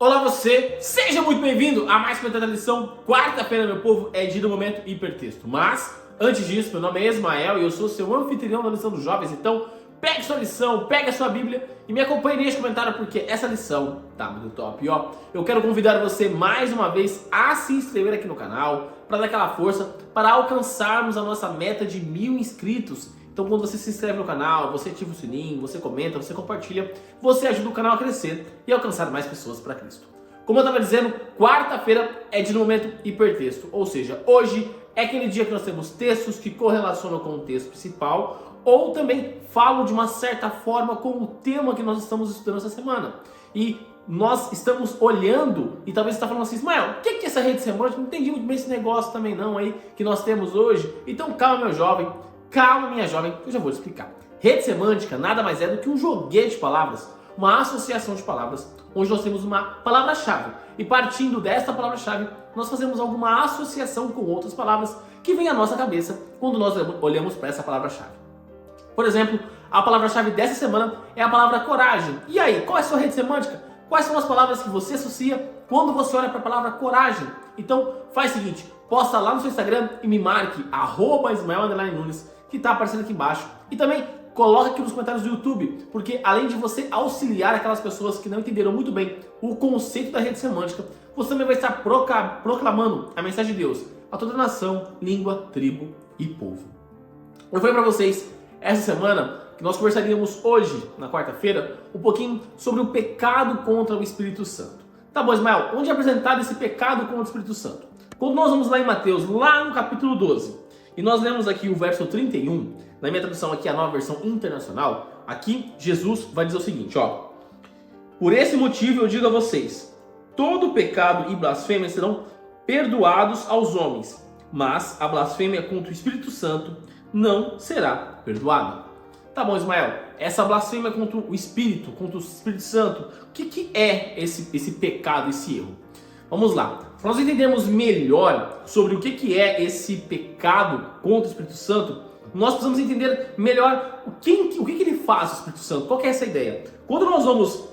Olá você, seja muito bem-vindo a mais uma lição. Quarta-feira, meu povo, é dia do momento hipertexto. Mas, antes disso, meu nome é Ismael e eu sou seu anfitrião da lição dos jovens. Então, pegue sua lição, pegue a sua Bíblia e me acompanhe neste comentário porque essa lição tá muito top. E ó, eu quero convidar você mais uma vez a se inscrever aqui no canal para dar aquela força para alcançarmos a nossa meta de 1000 inscritos. Então quando você se inscreve no canal, você ativa o sininho, você comenta, você compartilha, você ajuda o canal a crescer e alcançar mais pessoas para Cristo. Como eu estava dizendo, quarta-feira é dia do momento hipertexto, ou seja, hoje é aquele dia que nós temos textos que correlacionam com o texto principal ou também falam de uma certa forma com o tema que nós estamos estudando essa semana. E nós estamos olhando, e talvez você está falando assim, Ismael, o que é essa rede semântica? Não entendi muito bem esse negócio também não aí que nós temos hoje. Então calma, meu jovem. Calma, minha jovem, eu já vou te explicar. Rede semântica nada mais é do que um joguete de palavras, uma associação de palavras, onde nós temos uma palavra-chave. E partindo desta palavra-chave, nós fazemos alguma associação com outras palavras que vem à nossa cabeça quando nós olhamos para essa palavra-chave. Por exemplo, a palavra-chave dessa semana é a palavra coragem. E aí, qual é a sua rede semântica? Quais são as palavras que você associa quando você olha para a palavra coragem? Então, faz o seguinte, posta lá no seu Instagram e me marque @Ismael_Nunes, que está aparecendo aqui embaixo. E também coloca aqui nos comentários do YouTube, porque além de você auxiliar aquelas pessoas que não entenderam muito bem o conceito da rede semântica, você também vai estar proclamando a mensagem de Deus a toda nação, língua, tribo e povo. Eu falei para vocês essa semana que nós conversaríamos hoje, na quarta-feira, um pouquinho sobre o pecado contra o Espírito Santo. Tá bom, Ismael, onde é apresentado esse pecado contra o Espírito Santo? Quando nós vamos lá em Mateus, lá no capítulo 12, e nós lemos aqui o verso 31, na minha tradução aqui, a nova versão internacional, aqui Jesus vai dizer o seguinte, ó. Por esse motivo eu digo a vocês, todo pecado e blasfêmia serão perdoados aos homens, mas a blasfêmia contra o Espírito Santo não será perdoada. Tá bom, Ismael, essa blasfêmia contra o Espírito Santo, o que é esse pecado, esse erro? Vamos lá. Para nós entendermos melhor sobre o que é esse pecado contra o Espírito Santo, nós precisamos entender melhor o que ele faz, o Espírito Santo. Qual que é essa ideia? Quando nós vamos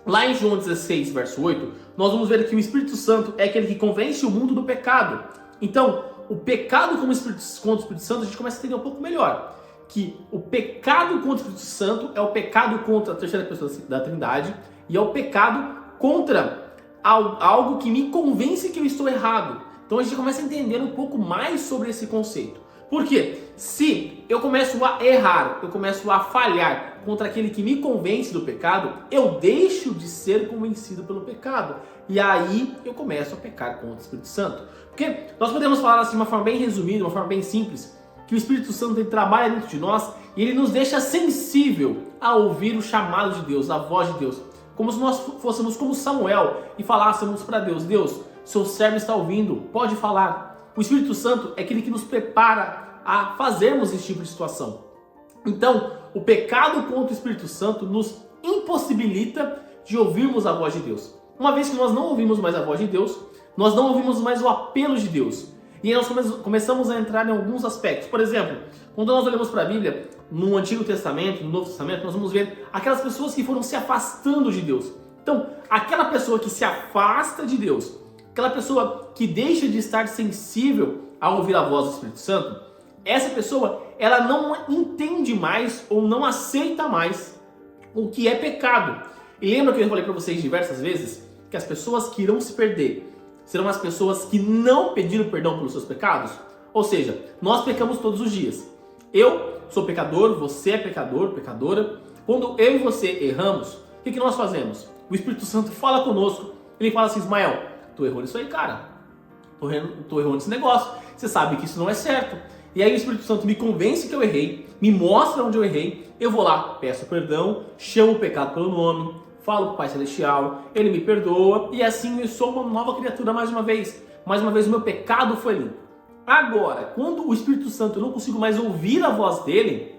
lá em João 16, verso 8, nós vamos ver que o Espírito Santo é aquele que convence o mundo do pecado. Então, o pecado contra o Espírito Santo, a gente começa a entender um pouco melhor. Que o pecado contra o Espírito Santo é o pecado contra a terceira pessoa da Trindade e é o pecado contra algo que me convence que eu estou errado. Então a gente começa a entender um pouco mais sobre esse conceito. Por quê? Se eu começo a errar, eu começo a falhar contra aquele que me convence do pecado, eu deixo de ser convencido pelo pecado. E aí eu começo a pecar contra o Espírito Santo. Porque nós podemos falar assim de uma forma bem resumida, uma forma bem simples, que o Espírito Santo ele trabalha dentro de nós e ele nos deixa sensível a ouvir o chamado de Deus, a voz de Deus. Como se nós fôssemos como Samuel e falássemos para Deus, Deus, seu servo está ouvindo, pode falar. O Espírito Santo é aquele que nos prepara a fazermos esse tipo de situação. Então, o pecado contra o Espírito Santo nos impossibilita de ouvirmos a voz de Deus. Uma vez que nós não ouvimos mais a voz de Deus, nós não ouvimos mais o apelo de Deus. E aí nós começamos a entrar em alguns aspectos. Por exemplo, quando nós olhamos para a Bíblia, no Antigo Testamento, no Novo Testamento, nós vamos ver aquelas pessoas que foram se afastando de Deus. Então, aquela pessoa que se afasta de Deus, aquela pessoa que deixa de estar sensível a ouvir a voz do Espírito Santo, essa pessoa, ela não entende mais ou não aceita mais o que é pecado. E lembra que eu falei para vocês diversas vezes que as pessoas que irão se perder serão as pessoas que não pediram perdão pelos seus pecados? Ou seja, nós pecamos todos os dias. Eu sou pecador, você é pecador, pecadora. Quando eu e você erramos, o que nós fazemos? O Espírito Santo fala conosco, ele fala assim, Ismael, tu errou nisso aí, cara. Tu errou nesse negócio. Você sabe que isso não é certo. E aí o Espírito Santo me convence que eu errei, me mostra onde eu errei, eu vou lá, peço perdão, chamo o pecado pelo nome, falo para o Pai Celestial, Ele me perdoa e assim eu sou uma nova criatura mais uma vez. Mais uma vez o meu pecado foi limpo. Agora, quando o Espírito Santo eu não consigo mais ouvir a voz dele,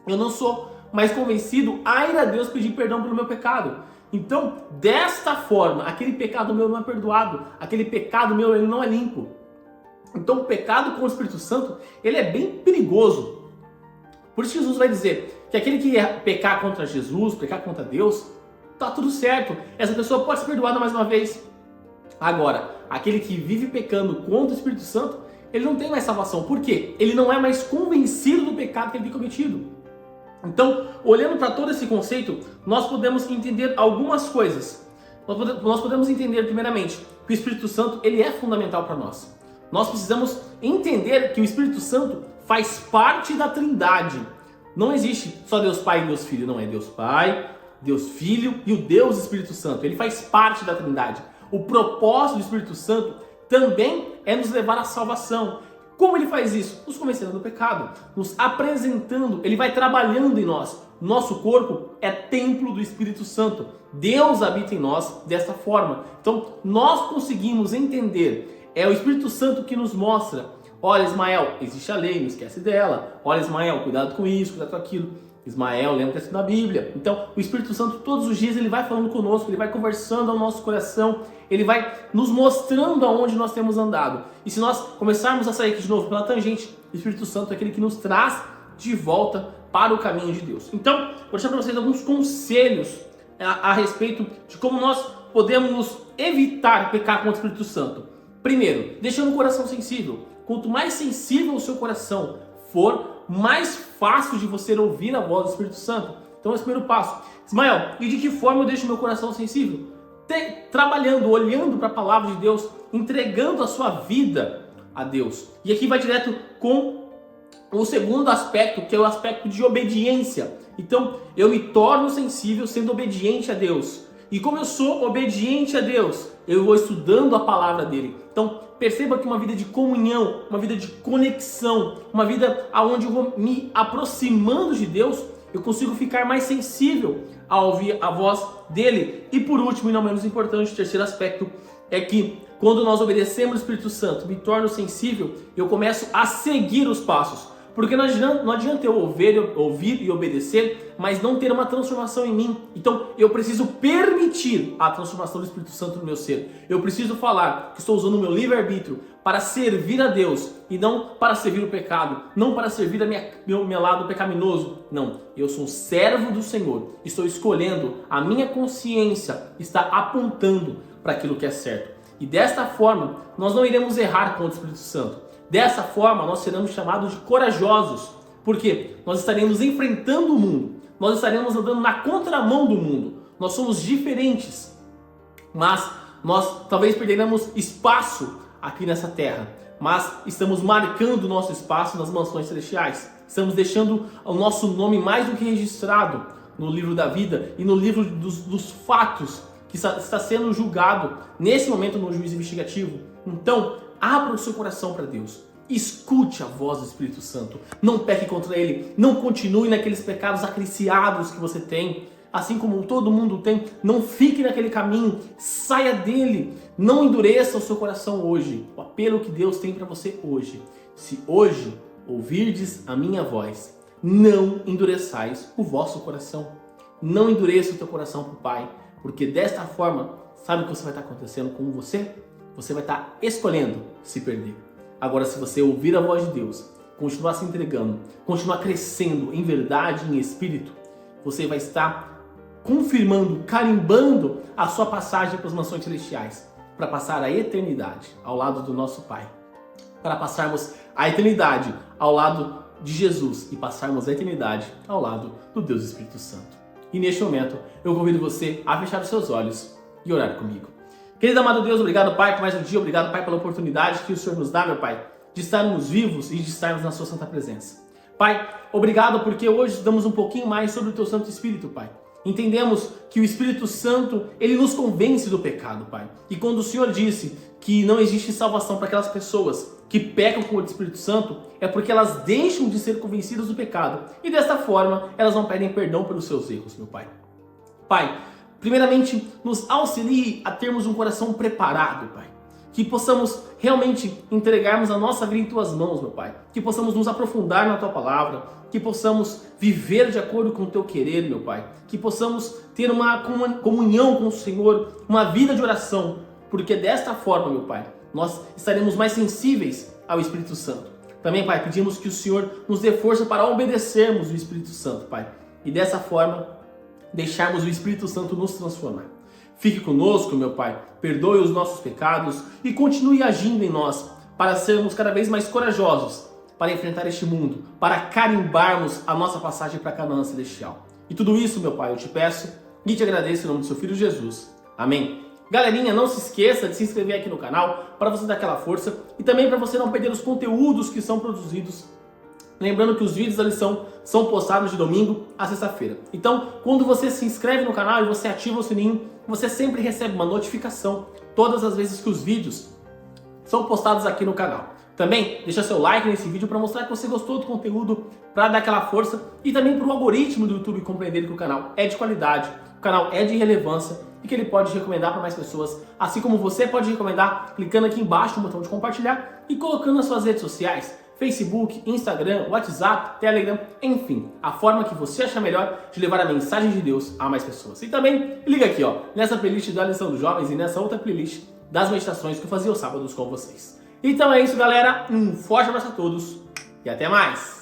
eu não sou mais convencido a ir a Deus pedir perdão pelo meu pecado. Então, desta forma, aquele pecado meu não é perdoado, aquele pecado meu ele não é limpo. Então, o pecado com o Espírito Santo, ele é bem perigoso. Por isso Jesus vai dizer que aquele que pecar contra Jesus, pecar contra Deus, tá tudo certo. Essa pessoa pode ser perdoada mais uma vez. Agora, aquele que vive pecando contra o Espírito Santo, ele não tem mais salvação. Por quê? Ele não é mais convencido do pecado que ele tem cometido. Então, olhando para todo esse conceito, nós podemos entender algumas coisas. Nós podemos entender, primeiramente, que o Espírito Santo ele é fundamental para nós. Nós precisamos entender que o Espírito Santo faz parte da Trindade. Não existe só Deus Pai e Deus Filho. Não, é Deus Pai, Deus Filho e o Deus Espírito Santo. Ele faz parte da Trindade. O propósito do Espírito Santo também é nos levar à salvação. Como ele faz isso? Nos convencendo do pecado, nos apresentando, ele vai trabalhando em nós. Nosso corpo é templo do Espírito Santo. Deus habita em nós dessa forma. Então, nós conseguimos entender, é o Espírito Santo que nos mostra, olha Ismael, existe a lei, não esquece dela. Olha Ismael, cuidado com isso, cuidado com aquilo. Ismael, lembra que é na Bíblia. Então, o Espírito Santo todos os dias ele vai falando conosco, ele vai conversando ao nosso coração, ele vai nos mostrando aonde nós temos andado. E se nós começarmos a sair aqui de novo pela tangente, o Espírito Santo é aquele que nos traz de volta para o caminho de Deus. Então, vou deixar para vocês alguns conselhos a respeito de como nós podemos evitar pecar contra o Espírito Santo. Primeiro, deixando o coração sensível. Quanto mais sensível o seu coração for, mais fácil de você ouvir a voz do Espírito Santo. Então esse é o primeiro passo. Ismael, e de que forma eu deixo meu coração sensível? Trabalhando, olhando para a palavra de Deus, entregando a sua vida a Deus. E aqui vai direto com o segundo aspecto, que é o aspecto de obediência. Então eu me torno sensível sendo obediente a Deus. E como eu sou obediente a Deus, eu vou estudando a palavra dele. Então perceba que uma vida de comunhão, uma vida de conexão, uma vida onde eu vou me aproximando de Deus, eu consigo ficar mais sensível a ouvir a voz dele. E por último, e não menos importante, o terceiro aspecto é que quando nós obedecemos o Espírito Santo, me torno sensível, eu começo a seguir os passos. Porque não adianta eu ouvir e obedecer, mas não ter uma transformação em mim. Então eu preciso permitir a transformação do Espírito Santo no meu ser. Eu preciso falar que estou usando o meu livre-arbítrio para servir a Deus e não para servir o pecado, não para servir meu lado pecaminoso. Não, eu sou um servo do Senhor. Estou escolhendo, a minha consciência está apontando para aquilo que é certo. E desta forma, nós não iremos errar contra o Espírito Santo. Dessa forma, nós seremos chamados de corajosos, porque nós estaremos enfrentando o mundo, nós estaremos andando na contramão do mundo, nós somos diferentes, mas nós talvez perderemos espaço aqui nessa terra, mas estamos marcando o nosso espaço nas mansões celestiais, estamos deixando o nosso nome mais do que registrado no livro da vida e no livro dos fatos que está sendo julgado nesse momento no juízo investigativo. Então, abra o seu coração para Deus. Escute a voz do Espírito Santo. Não peque contra Ele. Não continue naqueles pecados acariciados que você tem. Assim como todo mundo tem. Não fique naquele caminho. Saia dele. Não endureça o seu coração hoje. O apelo que Deus tem para você hoje. Se hoje ouvirdes a minha voz, não endureçais o vosso coração. Não endureça o teu coração para o Pai. Porque desta forma, sabe o que vai estar acontecendo com você? Você vai estar escolhendo se perder. Agora, se você ouvir a voz de Deus, continuar se entregando, continuar crescendo em verdade, em espírito, você vai estar confirmando, carimbando a sua passagem para as mansões celestiais, para passar a eternidade ao lado do nosso Pai, para passarmos a eternidade ao lado de Jesus e passarmos a eternidade ao lado do Deus Espírito Santo. E neste momento, eu convido você a fechar os seus olhos e orar comigo. Querido amado Deus, obrigado Pai por mais um dia, obrigado Pai pela oportunidade que o Senhor nos dá, meu Pai, de estarmos vivos e de estarmos na sua santa presença. Pai, obrigado porque hoje estudamos um pouquinho mais sobre o Teu Santo Espírito, Pai. Entendemos que o Espírito Santo, ele nos convence do pecado, Pai. E quando o Senhor disse que não existe salvação para aquelas pessoas que pecam com o Espírito Santo, é porque elas deixam de ser convencidas do pecado. E desta forma, elas não pedem perdão pelos seus erros, meu Pai. Pai, primeiramente, nos auxilie a termos um coração preparado, Pai. Que possamos realmente entregarmos a nossa vida em Tuas mãos, meu Pai. Que possamos nos aprofundar na Tua palavra. Que possamos viver de acordo com o Teu querer, meu Pai. Que possamos ter uma comunhão com o Senhor, uma vida de oração. Porque desta forma, meu Pai, nós estaremos mais sensíveis ao Espírito Santo. Também, Pai, pedimos que o Senhor nos dê força para obedecermos o Espírito Santo, Pai. E dessa forma, deixarmos o Espírito Santo nos transformar. Fique conosco, meu Pai, perdoe os nossos pecados e continue agindo em nós para sermos cada vez mais corajosos para enfrentar este mundo, para carimbarmos a nossa passagem para Canaã Celestial. E tudo isso, meu Pai, eu te peço e te agradeço em nome do seu Filho Jesus. Amém. Galerinha, não se esqueça de se inscrever aqui no canal para você dar aquela força e também para você não perder os conteúdos que são produzidos. Lembrando que os vídeos da lição são postados de domingo a sexta-feira. Então, quando você se inscreve no canal e você ativa o sininho, você sempre recebe uma notificação todas as vezes que os vídeos são postados aqui no canal. Também deixa seu like nesse vídeo para mostrar que você gostou do conteúdo, para dar aquela força e também para o algoritmo do YouTube compreender que o canal é de qualidade, o canal é de relevância e que ele pode recomendar para mais pessoas, assim como você pode recomendar clicando aqui embaixo no botão de compartilhar e colocando nas suas redes sociais, Facebook, Instagram, WhatsApp, Telegram, enfim, a forma que você achar melhor de levar a mensagem de Deus a mais pessoas. E também liga aqui, ó, nessa playlist da Lição dos Jovens e nessa outra playlist das meditações que eu fazia aos sábados com vocês. Então é isso, galera. Um forte abraço a todos e até mais!